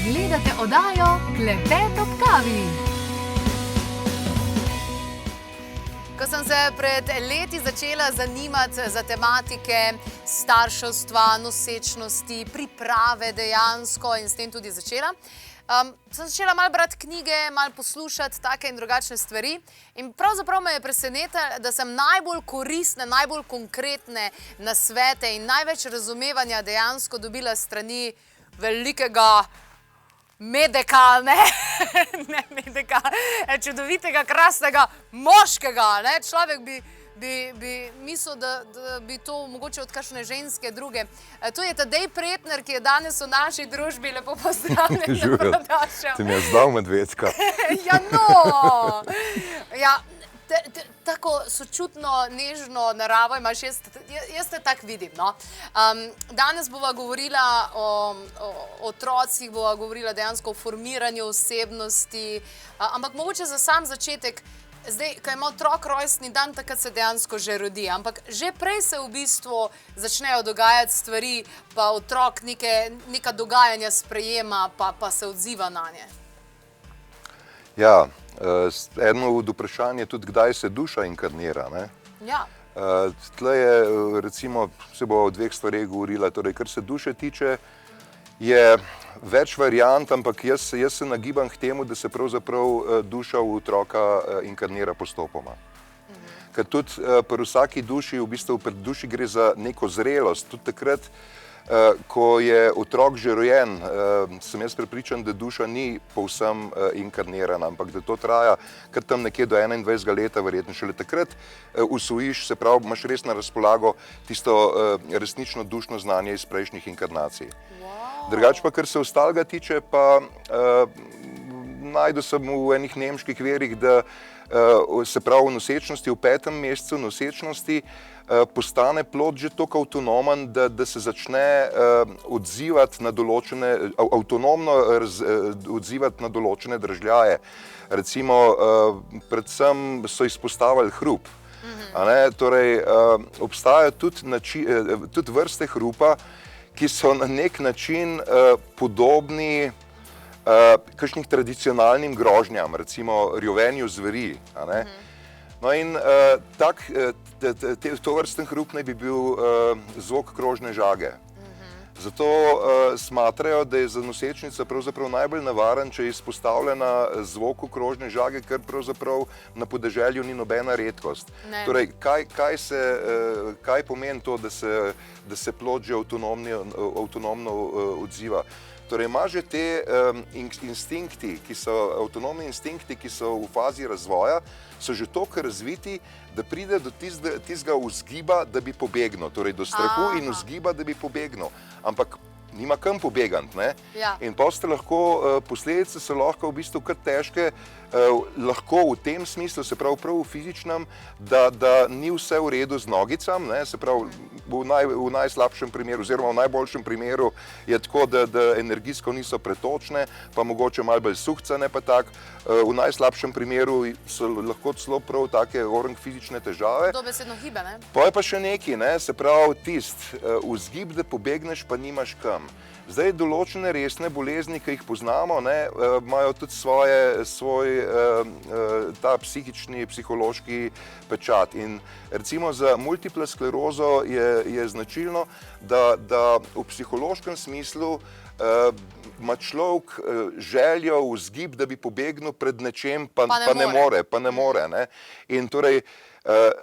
Gledate oddajo Klepet ob kavi. Ko sem se pred leti začela zanimati za tematike starševstva, nosečnosti, priprave dejansko in s tem tudi začela, sem začela malo brati knjige, malo poslušati take in drugačne stvari in pravzaprav me je presenetilo, da sem najbolj koristne, najbolj konkretne nasvete in največ razumevanja dejansko dobila s strani velikega medeka, ne medeka, čudovitega, krasnega moškega, ne, človek bi mislil, da bi to mogoče od kakšne ženske druge. To je Tadej Pretnar, ki je danes v naši družbi, lepo pozdravljen, dobrodošel. Ti mi je zdal medvedka. Ja, no, ja, tako sočutno, nežno naravo imaš, jaz te tak vidim, no. Danes bova govorila o otrocih, bova govorila dejansko o formiranju osebnosti, ampak mogoče za sam začetek, zdaj, ko ima otrok rojstni dan, takrat se dejansko že rodi, ampak že prej se v bistvu začnejo dogajati stvari, pa otrok neka dogajanja sprejema, pa se odziva na nje. Ja, eno od vprašanj je tudi, kdaj se duša inkarnira, ne? Ja. Tle je, recimo, se bo o dveh stvareh govorila, torej, kar se duše tiče, je več variant, ampak jaz se nagibam k temu, da se pravzaprav duša v otroka inkarnira postopoma. Ker tudi pri vsaki duši, v bistvu pri duši gre za neko zrelost, tudi takrat, ko je otrok že rojen, sem jaz prepričan, da duša ni povsem inkarnirana, ampak da to traja kar tam nekje do 21. leta, verjetno šele takrat usvojiš, se pravi, imaš res na razpolago tisto resnično dušno znanje iz prejšnjih inkarnacij. Drugače pa, kar se ostalega tiče, pa najdu sem v enih nemških verih, da se pravi v nosečnosti, v 5. mesecu nosečnosti postane plod že toliko avtonomen, da se začne odzivati na določene, avtonomno odzivati na določene dražljaje. Recimo, predvsem so izpostavili hrup. Torej, obstajajo tudi vrste hrupa, ki so na nek način podobni kakšnim tradicionalnim grožnjam, recimo rjovenju zveri. No in tovrsten hrup naj bi bil zvok krožne žage. Zato smatrajo, da je za nosečnico pravzaprav najbolj nevaren, če je izpostavljena zvoku krožne žage, ker pravzaprav na podeželju ni nobena redkost. Torej, kaj pomeni to, da se plod že avtonomno odziva? Torej, ima že te instinkti, avtonomni instinkti, ki so v fazi razvoja, so že toliko razviti, da pride do tistega vzgiba, da bi pobegnil. Torej, do strahu in vzgiba, da bi pobegnil. Ampak nima kam pobegant, ne? In potem posledice so lahko v bistvu kar težke, lahko v tem smislu, se pravi prav v fizičnem, da ni vse v redu z nogicam, ne? Se pravi v najslabšem primeru oziroma v najboljšem primeru je tako, da energijsko niso pretočne, pa mogoče malo bolj suhcane pa tak. V najslabšem primeru so lahko celo prav take fizične težave. Dobesedno hibe, ne? Pa je pa še nekaj, ne? Se pravi vzgib, da pobegneš, pa nimaš kam. Zdaj, določene resne bolezni, ki jih poznamo, imajo tudi svoj ta psihični, psihološki pečat. In recimo za multiplo sklerozo je značilno, da v psihološkem smislu ima človek željo, vzgib, da bi pobegnil pred nečem, pa ne more. In torej,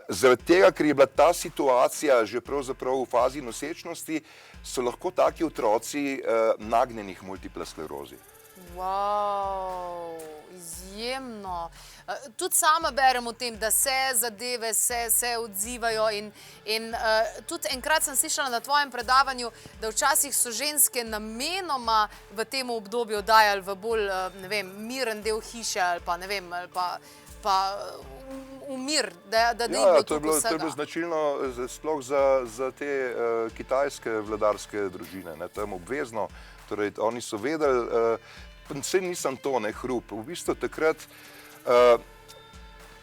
zaradi tega, ker je bila ta situacija že pravzaprav v fazi nosečnosti, so lahko taki otroci nagnjeni k multipli sklerozi. Wow, izjemno. Tudi sama berem o tem, da se zadeve se odzivajo in tudi enkrat sem slišala na tvojem predavanju, da včasih so ženske namenoma v tem obdobju dajali v bolj, ne vem, miren del hiše ali pa, ne vem, ali pa v mir, da ni bilo tukaj vsega. To je bilo značilno sploh za te kitajske vladarske družine, tam obvezno. Torej, oni so vedeli, saj nisem to, hrup. V bistvu takrat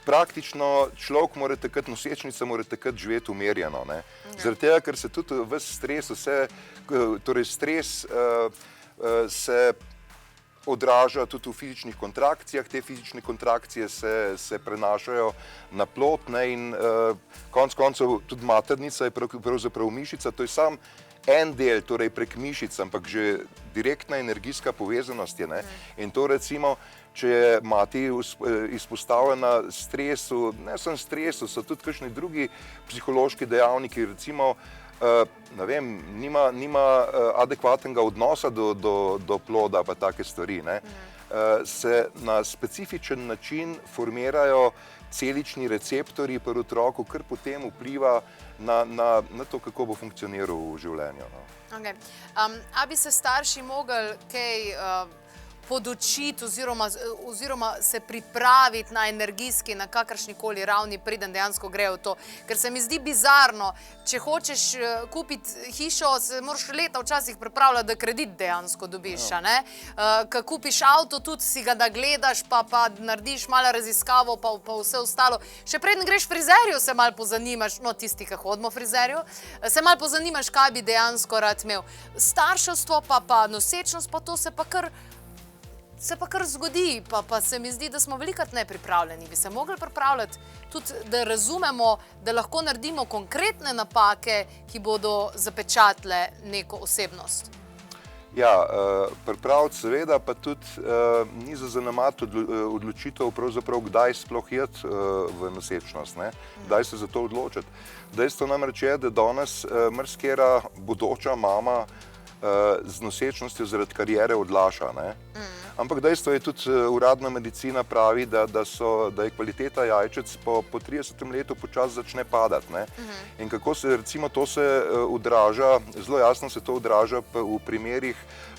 praktično človek mora takrat, nosečnica mora takrat živeti umirjeno. Zaradi tega, ker se tudi ves stres, torej stres se odraža tudi v fizičnih kontrakcijah, te fizične kontrakcije se prenašajo na plod, ne, in konec koncev tudi maternica je pravzaprav mišica, to je sam en del, torej prek mišic, ampak že direktna energijska povezanost je, ne, in to recimo, če je mati izpostavljena stresu, ne samo stresu, so tudi kakšni drugi psihološki dejavniki, recimo, ne vem, nima adekvatnega odnosa do ploda pa take stvari, ne, se na specifičen način formirajo celični receptorji pri otroku, kar potem vpliva na to, kako bo funkcioniral v življenju. No. Okay. A bi se starši mogli kaj podučiti oziroma se pripraviti na energijski, na kakršnikoli ravni, preden dejansko grejo v to. Ker se mi zdi bizarno, če hočeš kupiti hišo, se moraš leta včasih pripravljati, da kredit dejansko dobiš. Ko kupiš avto, tudi si ga nagledaš, pa narediš malo raziskavo, pa vse ostalo. Še preden greš frizerju, se malo pozanimaš, no tisti, ki hodimo frizerju, se malo pozanimaš, kaj bi dejansko rad imel. Starševstvo pa nosečnost, pa to se pa kar zgodi, pa se mi zdi, da smo velikrat nepripravljeni. Bi se mogli pripravljati tudi, da razumemo, da lahko naredimo konkretne napake, ki bodo zapečatile neko osebnost. Ja, pripraviti seveda, pa tudi ni za zanemariti odločitev, pravzaprav kdaj sploh iti v nosečnost, ne? Kdaj se za to odločiti. Dejstvo namreč je, da danes marsikatera bodoča mama z nosečnostjo zaradi kariere odlaša, ne? Ampak dejstvo je tudi, uradna medicina pravi, da je kvaliteta jajčec po 30. letu počasi začne padati, ne? In kako se, recimo, to se odraža, zelo jasno se to odraža v primerih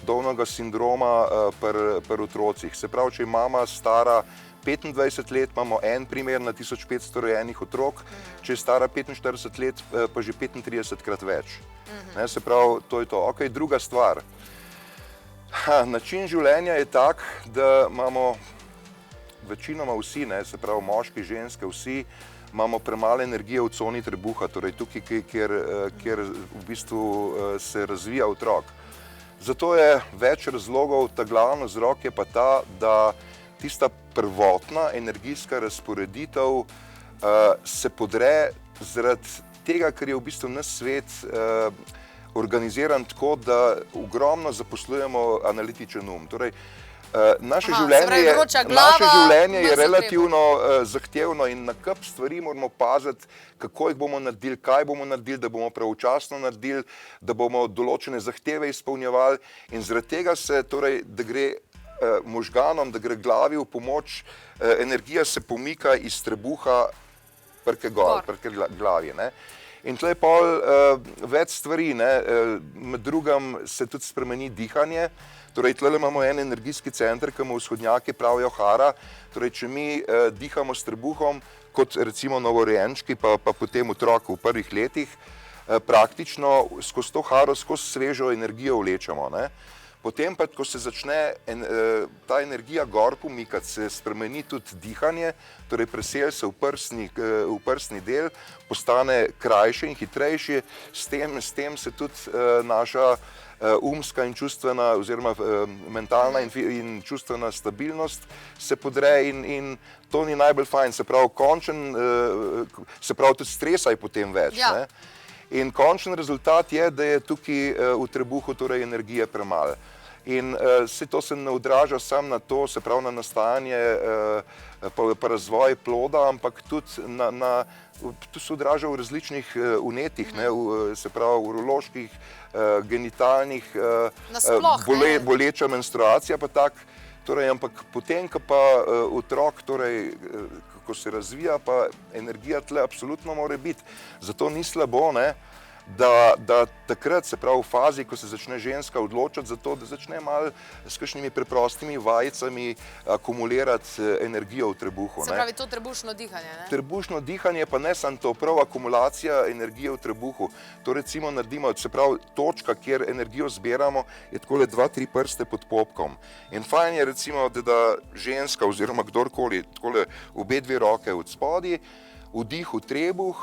Downova sindroma pri otrocih. Se pravi, če je mama stara 25 let, imamo en primer na 1500 rojenih otrok, če je stara 45 let, pa že 35-krat več. Se pravi, to je to. Ok, druga stvar. Način življenja je tak, da imamo večinoma vsi, se pravi moški, ženske, vsi imamo premalo energije v coni trebuha, torej tukaj, kjer v bistvu se razvija otrok. Zato je več razlogov, ta glavni vzrok je pa ta, da tista prvotna energijska razporeditev se podre zaradi tega, ker je v bistvu naš svet organiziran tako, da ogromno zaposlujemo analitičen um. Torej, naše življenje je relativno zahtevno in na kup stvari moramo paziti, kako jih bomo naredili, kaj bomo naredili, da bomo pravočasno naredili, da bomo določene zahteve izpolnjevali in zaradi tega se, torej, da gre možganom, da gre glavi v pomoč, energija se pomika iz trebuha prke glavi, ne. In tle je pol več stvari, ne, med drugim se tudi spremeni dihanje, torej tle imamo en energijski center, ki mu vzhodnjaki pravijo hara, torej če mi dihamo s trebuhom, kot recimo novorojenčki, pa potem otrok v prvih letih, praktično skozi to haro, skozi svežo energijo vlečemo, ne. Potem pa, ko se začne ta energija gor pomikati, se spremeni tudi dihanje, torej preseli se v prsni del, postane krajše in hitrejše, s tem se tudi naša umska in čustvena oziroma mentalna in čustvena stabilnost se podre in to ni najbolj fajn, se pravi tudi stresa je potem več, ne. In končen rezultat je, da je tukaj v trebuhu torej energije premalo. In to se ne odraža samo na to, se pravi na nastajanje pa razvoj ploda, ampak tudi to se odraža v različnih vnetih, se pravi uroloških, genitalnih, boleča menstruacija pa tak, torej, ampak potem, ko pa otrok, torej, ko se razvija, pa energija tle absolutno mora biti. Zato ni slabo, ne, da takrat, se pravi v fazi, ko se začne ženska odločati za to, da začne malo s kakšnimi preprostimi vajicami akumulirati energijo v trebuhu. Se pravi to trebušno dihanje, ne? Trebušno dihanje pa ne samo to, prav akumulacija energije v trebuhu. To recimo naredimo, se pravi točka, kjer energijo zbiramo, je takole 2-3 prste pod popkom. In fajn je recimo, da ženska oziroma kdorkoli takole obe dve roke od spodaj, vdih v trebuh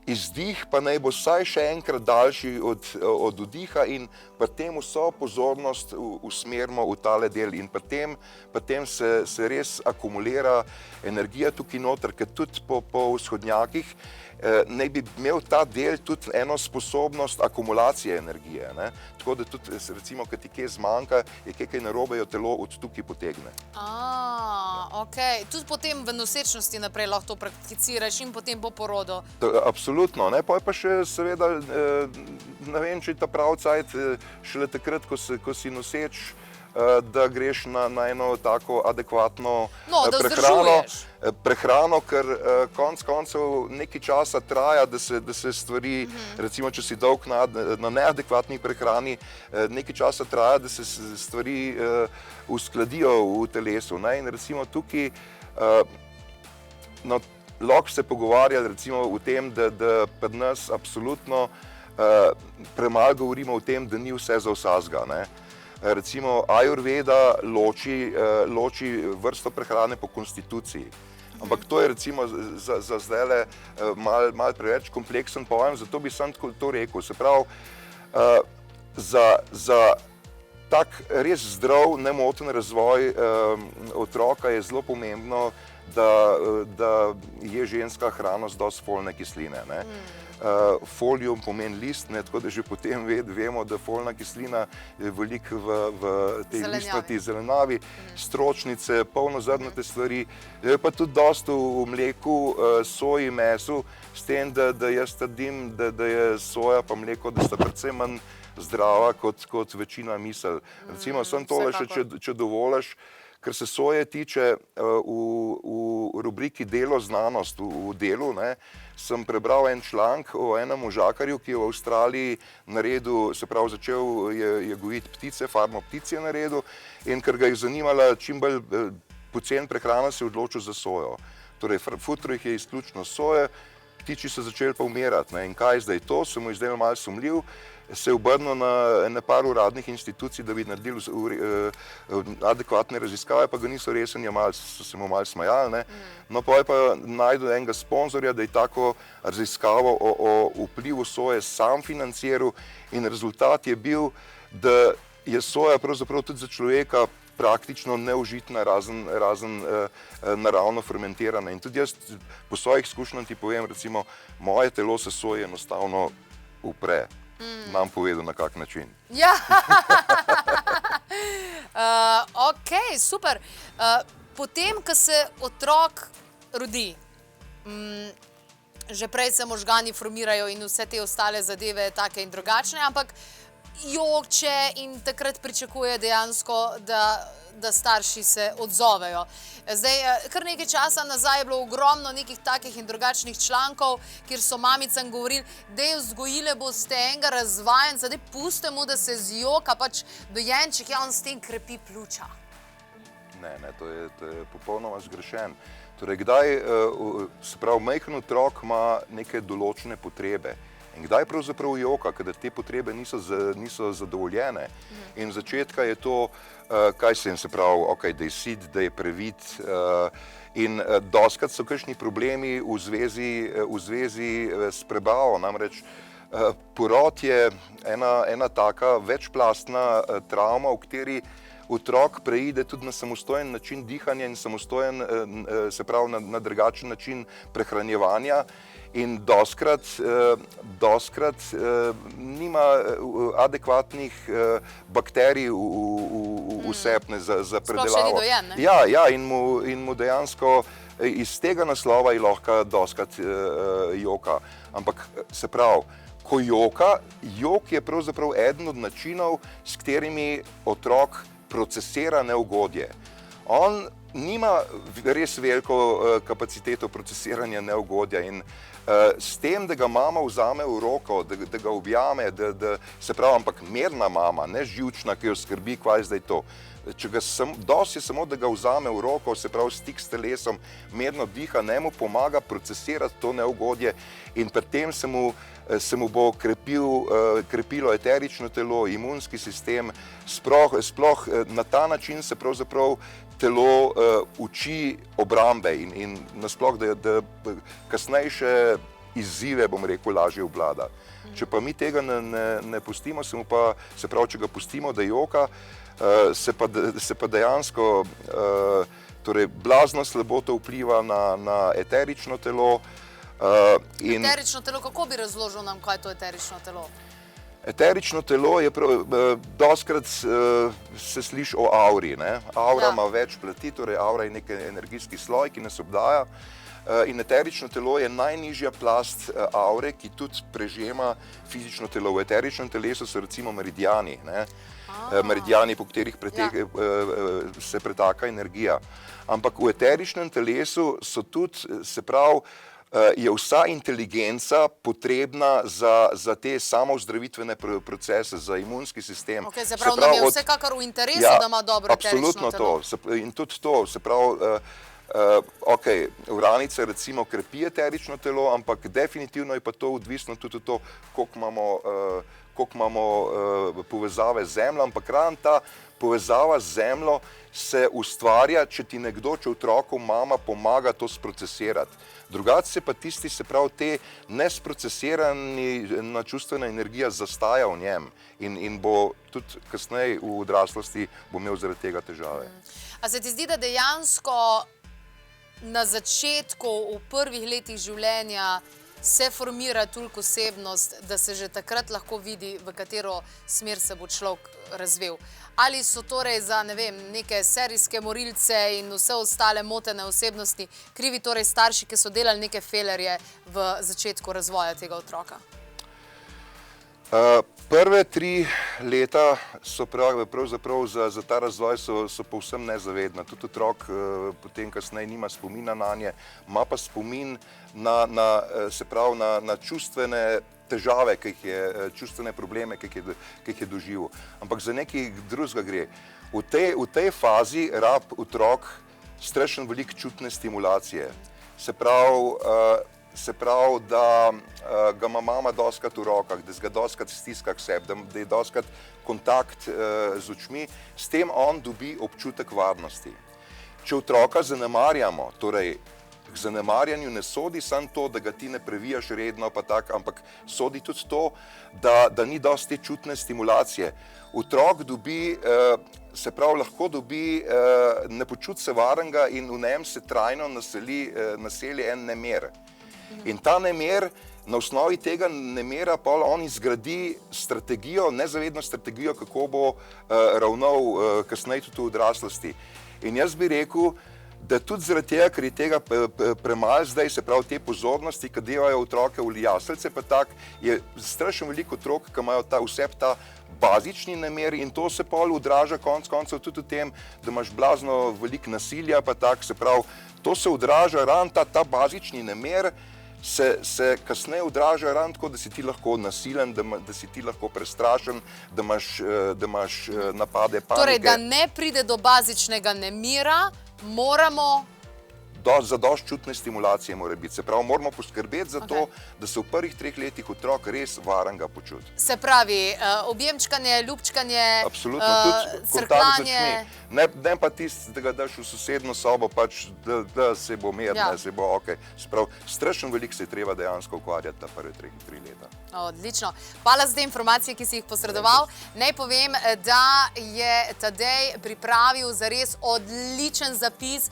izdih pa naj bo vsaj še enkrat daljši od vdiha in pri tem vso pozornost usmerimo v tale del in potem se res akumulira energija tukaj noter, ker tudi po vzhodnjakih naj bi imel ta del tudi eno sposobnost akumulacije energije, ne? Tako da tudi, recimo, kad ti kje zmanjka, je kaj narobe, jo telo od tukaj potegne. Okej. Tudi potem v nosečnosti naprej lahko to prakticiraš in potem po porodu. Absolutno, ne, pa je pa še seveda, ne vem, če je ta pravi cajt, šele takrat, ko si noseč, da greš na eno tako adekvatno prehrano, ker konec koncev nekaj časa traja, da se stvari, recimo, če si dolg na neadekvatni prehrani, nekaj časa traja, da se stvari uskladijo v telesu, ne, in recimo tukaj, lahko se pogovarjali recimo o tem, da pri nas absolutno premalo govorimo o tem, da ni vse za vsakega, ne. Recimo Ajurveda loči vrsto prehrane po konstituciji. Ampak to je recimo za zdajle malo preveč kompleksen pojem, zato bi sam to rekel. Se pravi, za tak res zdrav, nemoten razvoj otroka je zelo pomembno, da je ženska hrana z dosti folne kisline, ne. Folium pomeni list, ne, tako da že potem vemo, da folna kislina je veliko v tej listnati zelenavi, stročnice, polnozrnate stvari, pa tudi dosti v mleku, soji, mesu, s tem, da jaz trdim, da je soja pa mleko, da sta precej manj zdrava kot večina misel. Recimo, sem tole še, če dovoliš, kar se soje tiče, v rubriki Delo znanost, v Delu, ne, sem prebral en članek o enem možakarju, ki je v Avstraliji naredil, se pravi, začel je gojiti ptice, farmo ptic je naredil, in ker ga je zanimala čim bolj poceni prehrana, se je odločil za sojo. Torej, futro jih je izključno soje, ptiči so začeli pa umirati, ne, in kaj zdaj to, se mu je zdaj malo sumljiv, se je obrnil na par uradnih institucij, da bi naredili adekvatne raziskave, pa ga niso resni jemali, so se mu malo smajali, ne. No, pa je pa našel enega sponzorja, da je tako raziskavo o vplivu soje sam financiral in rezultat je bil, da je soja pravzaprav tudi za človeka praktično neužitna, razen naravno fermentirana. In tudi jaz po svojih izkušnjah ti povem, recimo, moje telo se soje enostavno upre. Nam povedal, na kak način. Ja, okej, super. Potem, ko se otrok rodi, že prej se možgani formirajo in vse te ostale zadeve take in drugačne, ampak joče in takrat pričakuje dejansko, da starši se odzovejo. Zdaj, kar nekaj časa nazaj je bilo ogromno nekih takih in drugačnih člankov, kjer so mamicam govorili, dej vzgojile boste enega razvajenca, dej puste mu, da se zjoka, pač dojenček, ja, on s tem krepi pljuča. Ne, to je popolnoma zgrešen. Torej, kdaj, se pravi, majhen otrok ima neke določene potrebe. In kdaj pravzaprav joka, kada te potrebe niso zadovoljene. In v začetka je to, kaj se pravi, okay, da je sit, da je previt. In dostikrat so kakšni problemi v zvezi s prebavo. Namreč porod je ena taka večplastna travma, v kateri otrok preide tudi na samostojen način dihanja in samostojen, se pravi, na drugačen način prehranjevanja. In dostikrat nima adekvatnih bakterij v sepne za predelavo. Sploh še ni dojen, ne? Ja, in mu dejansko iz tega naslova je lahko dostikrat joka. Ampak se pravi, ko joka, jok je pravzaprav eden od načinov, s katerimi otrok procesira neugodje. On nima res veliko kapaciteto procesiranja neugodja in s tem, da ga mama vzame v roko, da ga objame, se pravi, ampak mirna mama, ne živčna, ki jo skrbi, kaj je zdaj to. Dosti je samo, da ga vzame v roko, se pravi, stik s telesom, mirno diha, ne mu pomaga procesirati to neugodje in pri tem se mu bo krepilo eterično telo, imunski sistem, sploh na ta način se pravzaprav telo uči obrambe in nasploh, da kasnejše izzive, bom rekel, lažje obvlada. Če pa mi tega ne pustimo, se pravi, če ga pustimo, da joka, se pa dejansko torej blazno slabo to vpliva na eterično telo. Eterično telo, kako bi razložil nam, kaj je to eterično telo? Eterično telo je, dostikrat se sliši o auri, ne? Aura ima več plati, torej aura je nek energijski sloj, ki nas obdaja. In eterično telo je najnižja plast aure, ki tudi prežema fizično telo. V eteričnem telesu so recimo meridiani, ne? Meridiani, po katerih se pretaka energija. Ampak v eteričnem telesu so tudi, se pravi, je vsa inteligenca potrebna za te samoozdravitvene procese, za imunski sistem. Ok, se pravi, nam je vsekakor v interesu, da ima dobro eterično telo. Absolutno to. In tudi to, se pravi, ok, uranica recimo krepi eterično telo, ampak definitivno je pa to odvisno tudi od to, koliko imamo povezave z Zemljo, ampak ravno ta povezava z Zemljo se ustvarja, če ti nekdo, če otroku mama pomaga to sprocesirati. Drugače se pa tisti, se pravi, te nesprocesirana čustvena energija zastaja v njem in bo tudi kasneje v odraslosti bo imel zaradi tega težave. A se ti zdi, da dejansko na začetku, v prvih letih življenja se formira toliko osebnost, da se že takrat lahko vidi, v katero smer se bo človek razvil? Ali so torej za, ne vem, neke serijske morilce in vse ostale motene osebnosti krivi torej starši, ki so delali neke felerje v začetku razvoja tega otroka? Prve 3 leta so pravzaprav za ta razvoj so povsem nezavedna. Tudi otrok potem kasneje nima spomina nanje, ima pa spomin na čustvene težave, čustvene probleme, ki jih je doživel. Ampak za nekaj drugega gre. V tej fazi rab otrok strašno veliko čutne stimulacije. Se pravi, da ga ima mama dostikrat v rokah, da ga dostikrat stiska k sebi, da je dostikrat kontakt z očmi, s tem on dobi občutek varnosti. Če otroka zanemarjamo, torej k zanemarjanju ne sodi samo to, da ga ti ne previjaš redno, pa tako, ampak sodi tudi to, da ni dosti te čutne stimulacije. Otrok dobi, se pravi, lahko dobi, ne počuti se varnega in v njem se trajno naseli en nemir. In ta nemir, na osnovi tega nemira pa on izgradi strategijo, nezavedno strategijo, kako bo ravnal kasneje tudi v odraslosti. In jaz bi rekel, da tudi zaradi tega, ker je tega premalo zdaj, se pravi te pozornosti, ki devajo otroke v jaslice, pa tako, je strašno veliko otrok, ki imajo ta bazični nemir in to se pol odraža konec koncev tudi v tem, da imaš blazno veliko nasilja, pa tako, se pravi, to se odraža ravno ta bazični nemir, se kasneje odraža ravno tako, da si ti lahko nasilen, da si ti lahko prestrašen, da imaš napade panike. Torej, da ne pride do bazičnega nemira, moramo... Zadosti čutne stimulacije mora biti. Se pravi, moramo poskrbeti za to, da se v prvih 3 letih otrok res varnega počuti. Se pravi, objemčkanje, ljubčkanje, absolutno, tudi kontakt z očmi. Ne pa tisti, da ga daš v sosedno sobo, pač, da se bo mirno, se bo ok. Se pravi, strašno veliko se je treba dejansko ukvarjati ta prve 3 leta. Odlično. Hvala za te informacije, ki si jih posredoval. Naj povem, da je Tadej pripravil zares odličen zapis,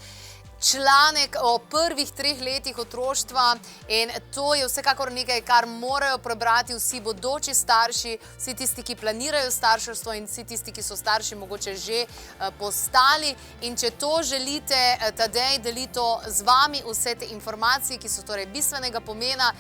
članek o prvih 3 letih otroštva in to je vsekakor nekaj, kar morajo prebrati vsi bodoči starši, vsi tisti, ki planirajo starševstvo in vsi tisti, ki so starši mogoče že postali. In če to želite, Tadej deli to z vami, vse te informacije, ki so torej bistvenega pomena,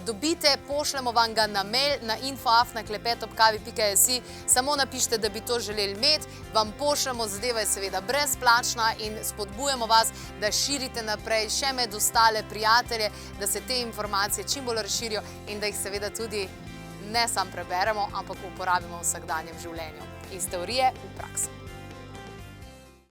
dobite, pošljemo vam ga na mail, na info@klepet@kavi.si, samo napišite, da bi to želeli imeti, vam pošljemo, zadeva je seveda brezplačna in spodbujamo vas, da širite naprej še med ostale prijatelje, da se te informacije čim bolj razširijo in da jih seveda tudi ne samo preberemo, ampak uporabimo v vsakdanjem življenju. Iz teorije v prakso.